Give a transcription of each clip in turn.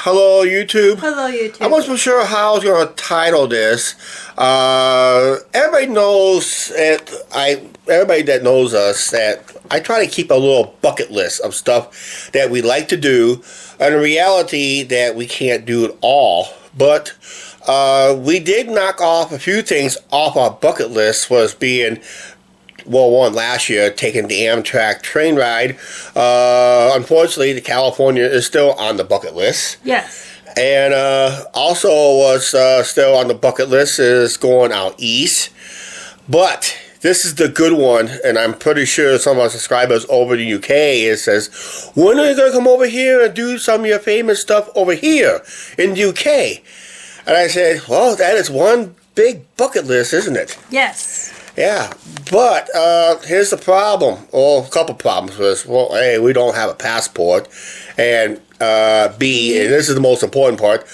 Hello, YouTube. Hello, YouTube. I wasn't sure how I was going to title this. Everybody knows everybody that knows us that I try to keep a little bucket list of stuff that we like to do, and in reality that we can't do it all. But we did knock off a few things off our bucket list, was being, well, one last year, taking the Amtrak train ride. Unfortunately, the California is still on the bucket list. Yes. And also was still on the bucket list is going out east. But this is the good one, and I'm pretty sure some of our subscribers over in the UK, it says, when are you going to come over here and do some of your famous stuff over here in the UK? And I said, well, that is one big bucket list, isn't it? Yes. Yeah, but here's the problem. Well, a couple problems was, well, A, we don't have a passport, and B, and this is the most important part,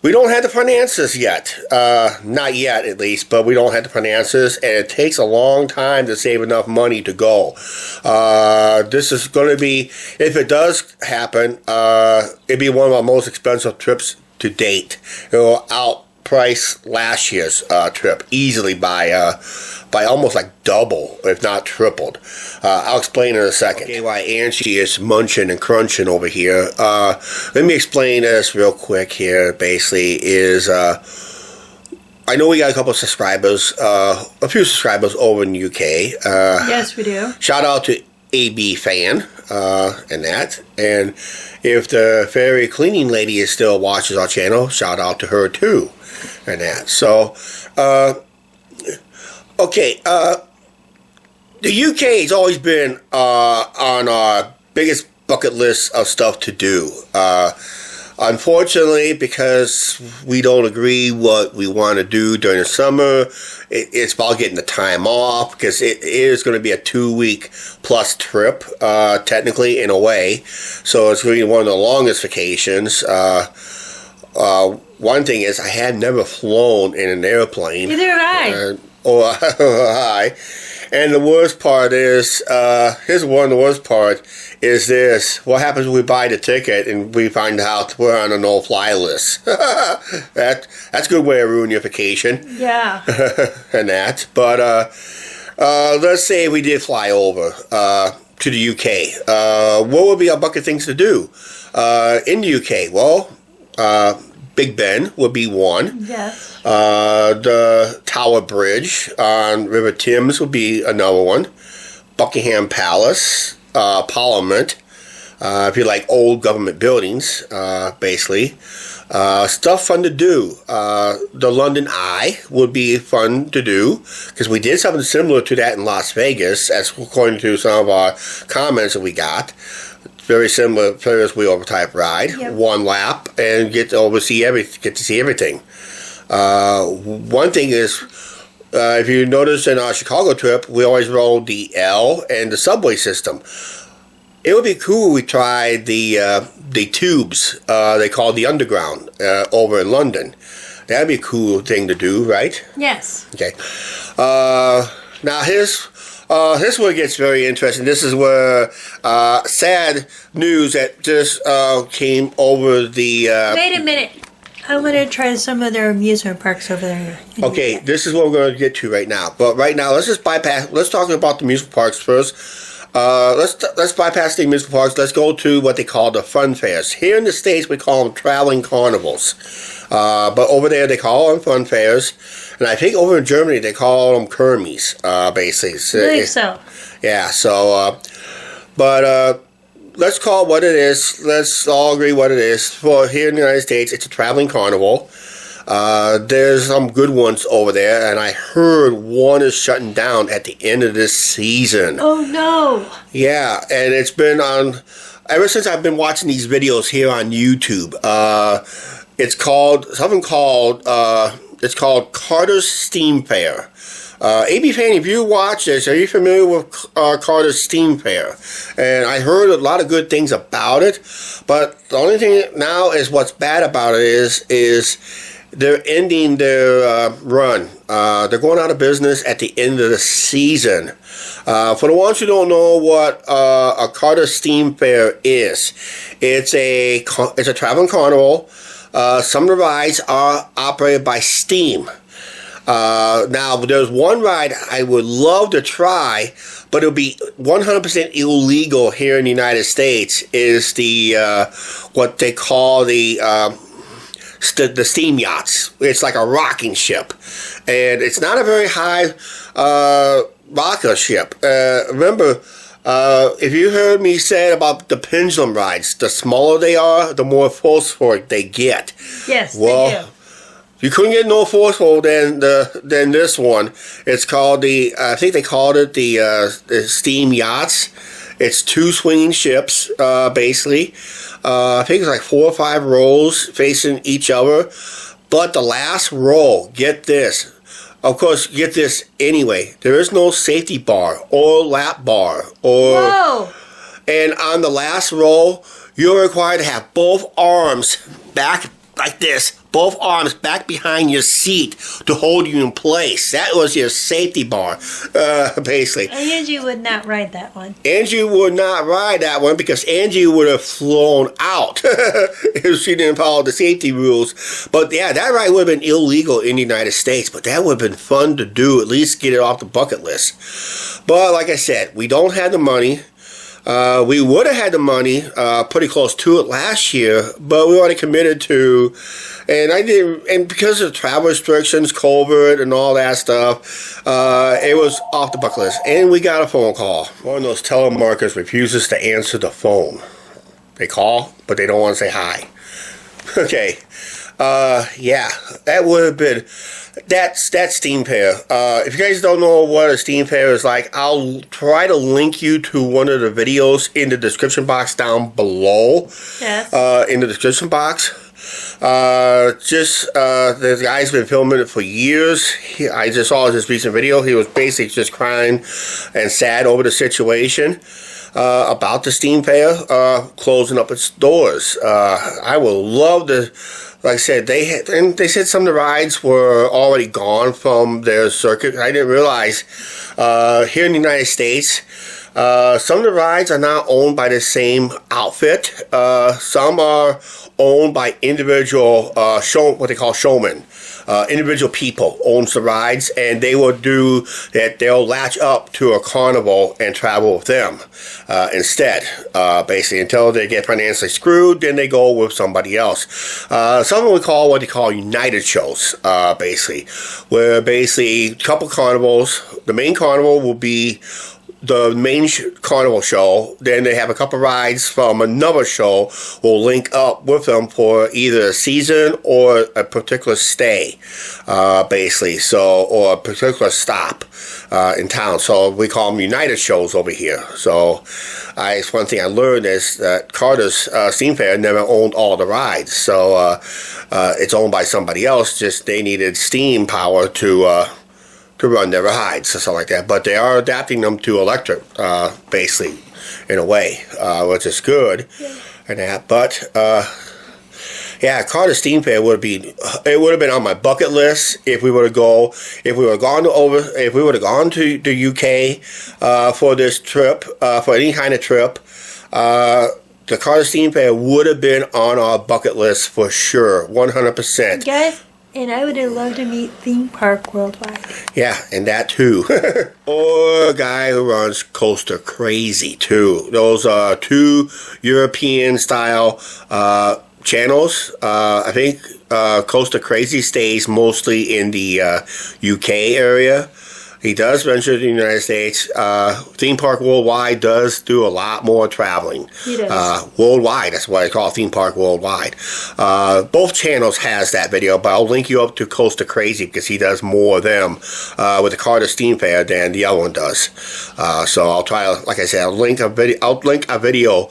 we don't have the finances yet. Not yet, at least, but we don't have the finances, and it takes a long time to save enough money to go. This is going to be, if it does happen, it'd be one of our most expensive trips to date. It will outprice last year's trip easily by almost like double, if not tripled. I'll explain in a second. Okay, why Angie is munching and crunching over here. Let me explain this real quick here. Basically, is I know we got a couple of subscribers, a few subscribers over in the UK. Yes, we do. Shout out to AB fan and that. And if the fairy cleaning lady is still watches our channel, shout out to her too, and that. So, okay, the UK has always been on our biggest bucket list of stuff to do. Unfortunately, because we don't agree what we want to do during the summer, it's about getting the time off, because it is going to be a 2-week plus trip, technically, in a way. So it's going to be one of the longest vacations. One thing is, I had never flown in an airplane. Neither have I. Hi. And the worst part is, here's one of the worst part, is this. What happens when we buy the ticket and we find out we're on a no-fly list? That's a good way to ruin your vacation. Yeah. And that. But let's say we did fly over to the UK. What would be our bucket things to do in the UK? Well, Big Ben would be one. Yes. The Tower Bridge on River Thames would be another one. Buckingham Palace, Parliament, if you like old government buildings, basically. Stuff fun to do. The London Eye would be fun to do, because we did something similar to that in Las Vegas, as according to some of our comments that we got. Very similar Ferris wheel type ride. Yep. One lap and get to see everything. One thing is, if you notice in our Chicago trip, we always rode the L and the subway system. It would be cool if we tried the tubes they call the Underground over in London. That'd be a cool thing to do, right? Yes. Okay. Now here's where it gets very interesting. This is where sad news that just came over the... Wait a minute. I want to try some of their amusement parks over there. Okay, this is what we're going to get to right now. But right now, let's just bypass... Let's talk about the amusement parks first. Let's bypass the amusement parks. Let's go to what they call the fun fairs. Here in the States, we call them traveling carnivals. But over there, they call them fun fairs. And I think over in Germany, they call them Kermies, basically. I think so. Yeah, so... but let's call it what it is. Let's all agree what it is. For here in the United States, it's a traveling carnival. There's some good ones over there, and I heard one is shutting down at the end of this season. Oh, no. Yeah, and it's been on... Ever since I've been watching these videos here on YouTube, it's called... it's called Carter's Steam Fair. AB Fan, if you watch this, are you familiar with Carter's Steam Fair? And I heard a lot of good things about it, but the only thing now is what's bad about it is they're ending their run. They're going out of business at the end of the season. For the ones who don't know what a Carter Steam Fair is, it's a traveling carnival. Some of the rides are operated by Steam. Now, there's one ride I would love to try, but it'll be 100% illegal here in the United States. Is the what they call the steam yachts. It's like a rocking ship, and it's not a very high rocker ship. Remember, if you heard me say about the pendulum rides, the smaller they are, the more phosphoric they get. Yes, well, they do. You couldn't get no phosphor than this one. It's called I think they called it the steam yachts. It's 2 swinging ships, basically. I think it's like 4 or 5 rows facing each other. But the last row, get this. Of course, get this anyway. There is no safety bar or lap bar. Whoa! And on the last row, you're required to have both arms back like this. Both arms back behind your seat to hold you in place. That was your safety bar, basically. Angie would not ride that one. Angie would not ride that one because Angie would have flown out if she didn't follow the safety rules. But yeah, that ride would have been illegal in the United States, but that would have been fun to do, at least get it off the bucket list. But like I said, we don't have the money. We would have had the money pretty close to it last year, but we already committed to, and because of travel restrictions, COVID, and all that stuff, it was off the bucket list. And we got a phone call. One of those telemarketers refuses to answer the phone. They call, but they don't want to say hi. Okay. Yeah, that would have been, that's Steam Fair. If you guys don't know what a Steam Fair is like, I'll try to link you to one of the videos in the description box down below. Yes. In the description box. The guy's been filming it for years. I just saw his recent video. He was basically just crying and sad over the situation. About the Steam Fair closing up its doors. I would love to, like I said, they said some of the rides were already gone from their circuit. I didn't realize here in the United States, some of the rides are not owned by the same outfit. Some are owned by individual what they call showmen. Individual people owns the rides, and they will do that. They'll latch up to a carnival and travel with them instead, basically until they get financially screwed. Then they go with somebody else. Some of we call what they call United shows, basically, where basically a couple carnivals. The main carnival will be the main carnival show. Then they have a couple rides from another show will link up with them for either a season or a particular stay, basically, so, or a particular stop in town. So we call them United shows over here. So one thing I learned is that Carter's Steam Fair never owned all the rides, so it's owned by somebody else. Just they needed steam power to run their rides or something like that. But they are adapting them to electric, basically, in a way, which is good. Yeah. And that, but yeah, Carter Steam Fair would have been on my bucket list if we would have gone to the UK for this trip, for any kind of trip. The Carter Steam Fair would have been on our bucket list for sure, 100%. Guys. And I would have loved to meet Theme Park Worldwide. Yeah, and that too. Or a guy who runs Coaster Crazy too. Those are 2 European-style channels. I think Coaster Crazy stays mostly in the UK area. He does venture to the United States. Theme Park Worldwide does do a lot more traveling. He does. Worldwide, that's what I call Theme Park Worldwide. Both channels has that video, but I'll link you up to Coaster Crazy because he does more of them with the Carter Steam Fair than the other one does. So I'll try, like I said, I'll link a video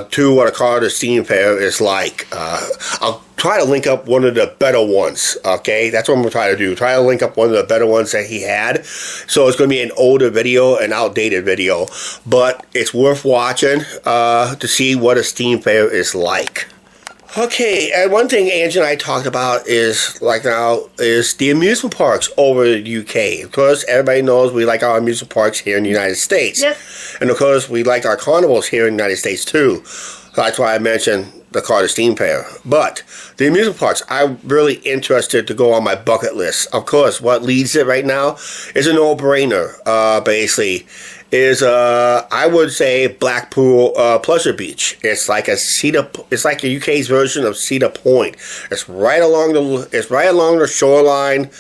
to what a Carter Steam Fair is like. I'll try to link up one of the better ones, okay? That's what I'm going to try to do. Try to link up one of the better ones that he had. So it's going to be an older video, an outdated video. But it's worth watching to see what a Steam Fair is like. Okay, and one thing Angie and I talked about is the amusement parks over the UK. Of course, everybody knows we like our amusement parks here in the United States. Yep. And of course, we like our carnivals here in the United States too. That's why I mentioned the Carter Steam Fair. But the amusement parks, I'm really interested to go on my bucket list. Of course, what leads it right now is a no-brainer, basically. Is I would say Blackpool Pleasure Beach. It's like the UK's version of Cedar Point. It's right along the shoreline.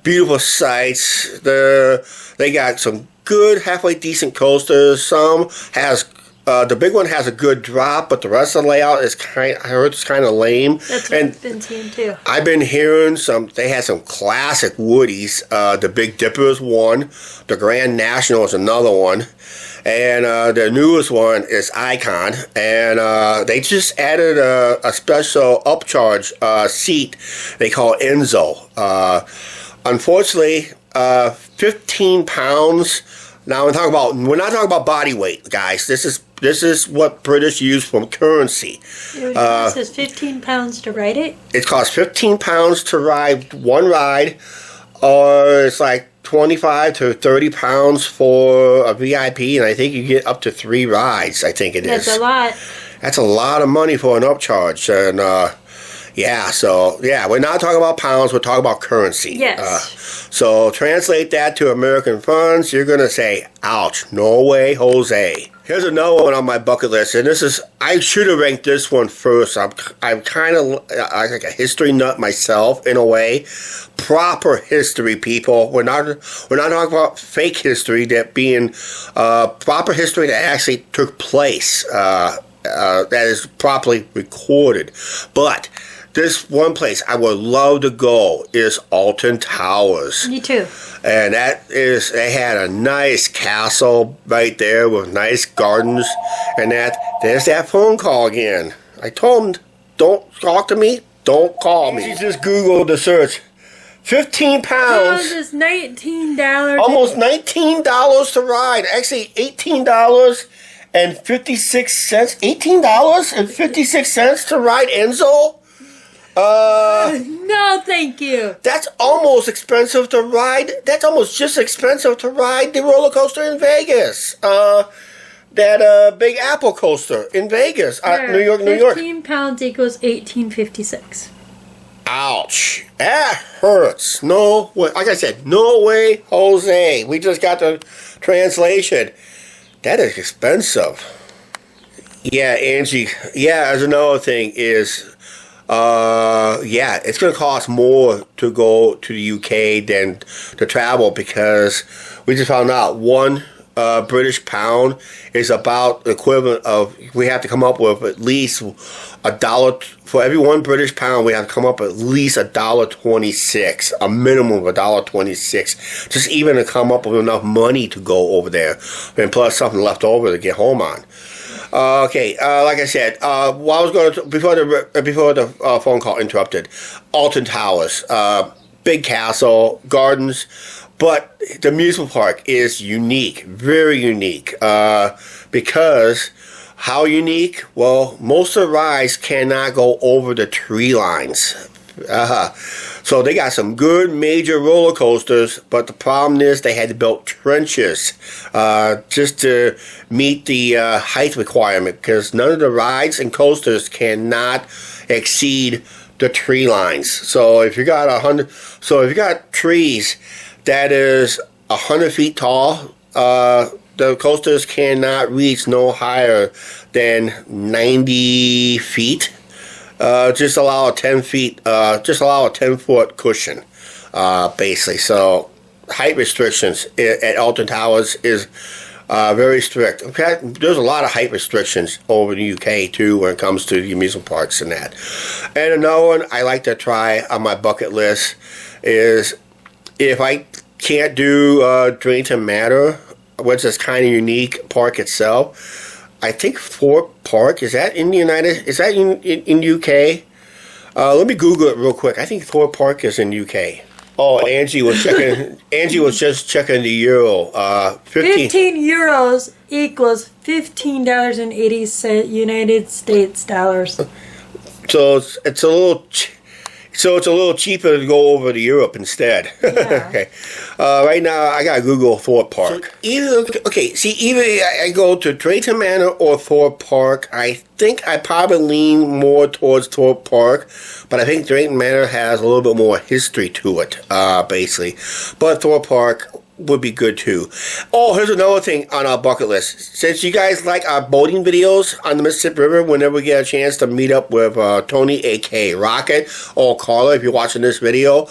Beautiful sights. They got some good, halfway decent coasters. Some has the big one has a good drop, but the rest of the layout is I heard it's kind of lame. That's what I've been seeing too. I've been hearing they had some classic Woodies. The Big Dipper is one. The Grand National is another one. And the newest one is Icon. And they just added a special upcharge seat they call Enzo. Unfortunately, 15 pounds. Now we're not talking about body weight, guys. This is what British use for currency. It costs 15 pounds to ride it? It costs 15 pounds to ride one ride, or it's like 25 to 30 pounds for a VIP, and I think you get up to 3 rides, I think it is. That's a lot. That's a lot of money for an upcharge. And we're not talking about pounds, we're talking about currency. Yes. So translate that to American funds, you're going to say, ouch, no way, Jose. Here's another one on my bucket list, and I should have ranked this one first. I'm kind of like a history nut myself, in a way. Proper history, people. We're not talking about fake history, that being proper history that actually took place, that is properly recorded. But this one place I would love to go is Alton Towers. Me too. And they had a nice castle right there with nice gardens and that. There's that phone call again. I told him, don't talk to me, don't call me. She just Googled the search. 15 pounds. Oh, just $19. Almost $19 to ride. Actually, $18.56. $18.56 to ride Enzo? No, thank you. That's almost expensive to ride. That's almost just expensive to ride the roller coaster in Vegas. That Big Apple coaster in Vegas. New York. 15 pounds equals $18.56. Ouch. That hurts. No way. Like I said, no way, Jose. We just got the translation. That is expensive. Yeah, Angie. Yeah, there's another thing is... it's going to cost more to go to the UK than to travel, because we just found out one British pound is about the equivalent of, we have to come up with at least $1 for every 1 British pound. We have to come up with at least $1.26, a minimum of $1.26, just even to come up with enough money to go over there, and plus something left over to get home on. Like I said, while I was going to, before the phone call interrupted, Alton Towers, big castle, gardens, but the amusement park is unique, very unique, because how unique? Well, most of the rides cannot go over the tree lines. So they got some good major roller coasters, but the problem is they had to build trenches just to meet the height requirement, because none of the rides and coasters cannot exceed the tree lines. So if you got trees that is 100 feet tall, the coasters cannot reach no higher than 90 feet. Just allow a 10-foot cushion, basically. So height restrictions at Alton Towers is very strict. Okay, there's a lot of height restrictions over the UK too when it comes to the amusement parks and that. And another one I like to try on my bucket list is, if I can't do Drayton Manor, which is kind of unique park itself, I think Thorpe Park, is that in UK? Let me Google it real quick. I think Thorpe Park is in UK. Oh, Angie was checking. Angie was just checking the euro. 15 euros equals $15.80 United States dollars. So it's a little. So it's a little cheaper to go over to Europe instead. Yeah. Okay. Right now, I got to Google Thorpe Park. So either I go to Drayton Manor or Thorpe Park. I think I probably lean more towards Thorpe Park, but I think Drayton Manor has a little bit more history to it, basically. But Thorpe Park would be good too. Oh, here's another thing on our bucket list. Since you guys like our boating videos on the Mississippi River, whenever we get a chance to meet up with Tony, aka Rocket, or Carla, if you're watching this video,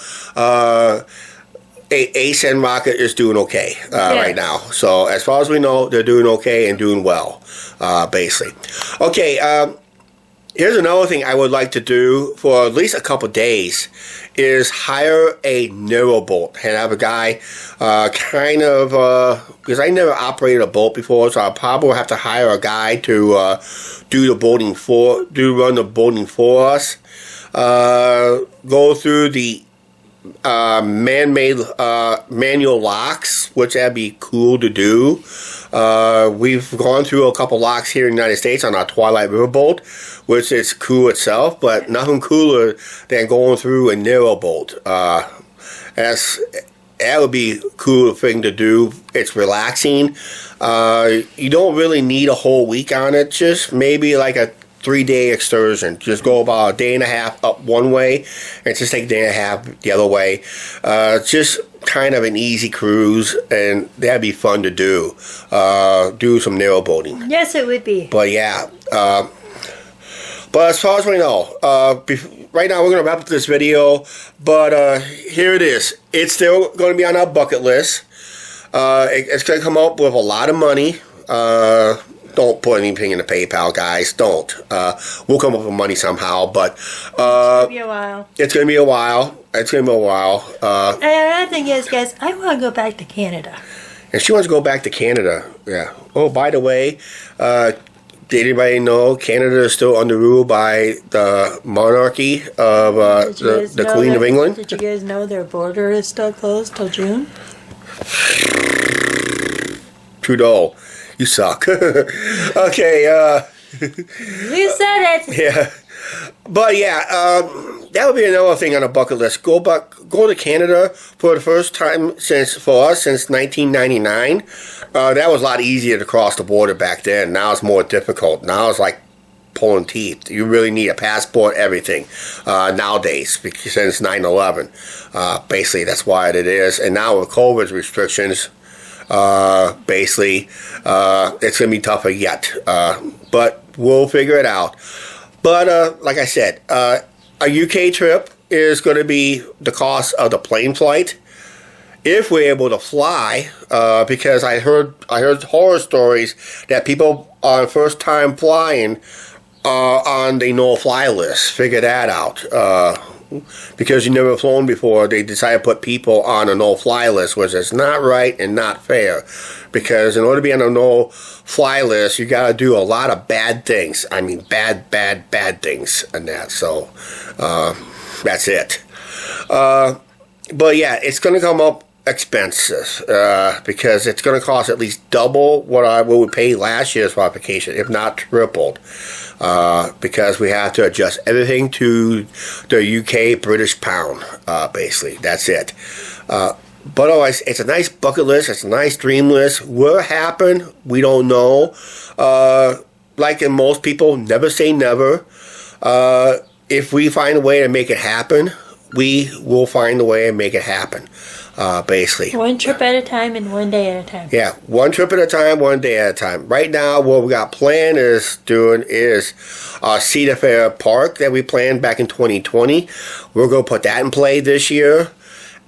Ace and Rocket is doing okay right now. So as far as we know, they're doing okay and doing well, basically. Okay, here's another thing I would like to do for at least a couple days is hire a narrow boat and have a guy because I never operated a boat before, so I'll probably have to hire a guy to run the boating for us. Go through the man-made manual locks, which that'd be cool to do. We've gone through a couple locks here in the United States on our Twilight Riverboat, which is cool itself, but nothing cooler than going through a narrow boat. That would be a cool thing to do. It's relaxing. You don't really need a whole week on it, just maybe like a 3-day excursion. Just go about a day and a half up one way and just take a day and a half the other way. Just kind of an easy cruise, and that'd be fun to do. Do some narrow boating. Yes, it would be. But yeah, but as far as we know, right now we're going to wrap up this video, but here it is. It's still going to be on our bucket list. It's going to come up with a lot of money. Don't put anything in the PayPal, guys. Don't. We'll come up with money somehow, but It's going to be a while. It's going to be a while. It's going to be a while. And another thing is, guys, I want to go back to Canada. And she wants to go back to Canada. Yeah. Oh, by the way, did anybody know Canada is still under rule by the monarchy of the Queen of England? Did you guys know their border is still closed till June? Trudeau, you suck. Okay. You said it. Yeah. But yeah, that would be another thing on a bucket list. Go to Canada for the first time since 1999. That was a lot easier to cross the border back then. Now it's more difficult. Now it's like pulling teeth. You really need a passport, everything nowadays, because since 9/11. Basically, that's why it is. And now with COVID restrictions, basically, it's going to be tougher yet. But we'll figure it out. But like I said, a UK trip is going to be the cost of the plane flight. If we're able to fly, because I heard horror stories that people on first time flying on the no-fly list. Figure that out. Because you've never flown before, they decided to put people on a no-fly list, which is not right and not fair. Because in order to be on a no-fly list, you got to do a lot of bad things. I mean, bad things and that. So, that's it. But yeah, it's going to come up expensive because it's going to cost at least double what we paid last year's for our vacation, if not tripled. Because we have to adjust everything to the UK British pound, basically. That's it. But otherwise, it's a nice bucket list. It's a nice dream list. Will it happen? We don't know. Like in most people, never say never. If we find a way to make it happen, we will find a way to make it happen. Basically. One trip at a time and one day at a time. Yeah, one trip at a time, one day at a time. Right now, what we got planned is Cedar Fair Park that we planned back in 2020. We're going to put that in play this year.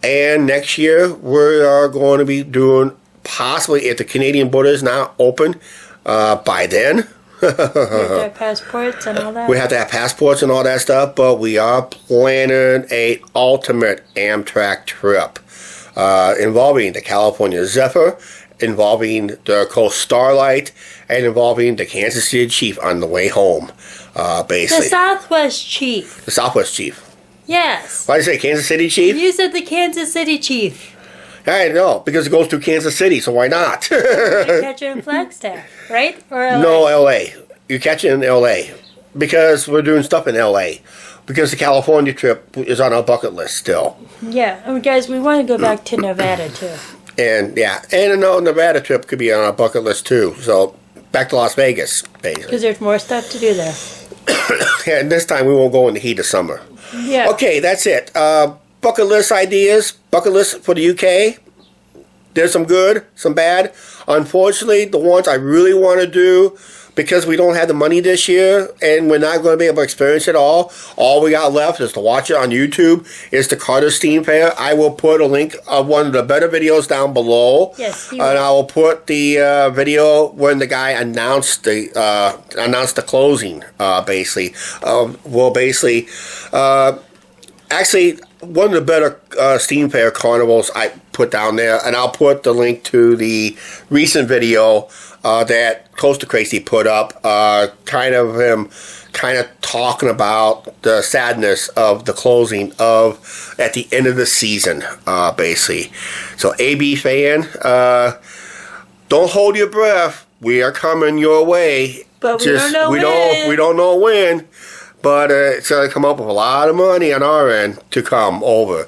And next year, we are going to be doing, possibly, if the Canadian border is not open by then. We have to have passports and all that. We have to have passports and all that stuff, but we are planning a ultimate Amtrak trip. Involving the California Zephyr, involving the Coast Starlight, and involving the Kansas City Chief on the way home, basically. The Southwest Chief. The Southwest Chief. Yes. Why did you say Kansas City Chief? You said the Kansas City Chief. I know, because it goes through Kansas City, so why not? You catch it in Flagstaff, right? Or LA? No, L.A. You catch it in L.A. because we're doing stuff in LA. Because the California trip is on our bucket list still. Yeah, guys, we want to go back to Nevada too. And no, Nevada trip could be on our bucket list too. So back to Las Vegas, basically. Because there's more stuff to do there. And this time we won't go in the heat of summer. Yeah. Okay, that's it. Bucket list ideas. Bucket list for the UK. There's some good, some bad. Unfortunately, the ones I really want to do, because we don't have the money this year and we're not going to be able to experience it all we got left is to watch it on YouTube, is the Carter Steam Fair. I will put a link of one of the better videos down below. Yes, and I will put the video when the guy announced the closing, basically. Actually, one of the better Steam Fair carnivals I put down there, and I'll put the link to the recent video that Close to Crazy put up, kind of talking about the sadness of the closing of at the end of the season, basically. So, AB fan, don't hold your breath. We are coming your way. But we don't know when. We don't know when. But it's going to come up with a lot of money on our end to come over.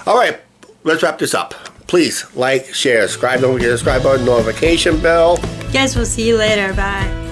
All right, let's wrap this up. Please like, share, subscribe. Don't forget to subscribe button, notification bell. Guys, we'll see you later. Bye.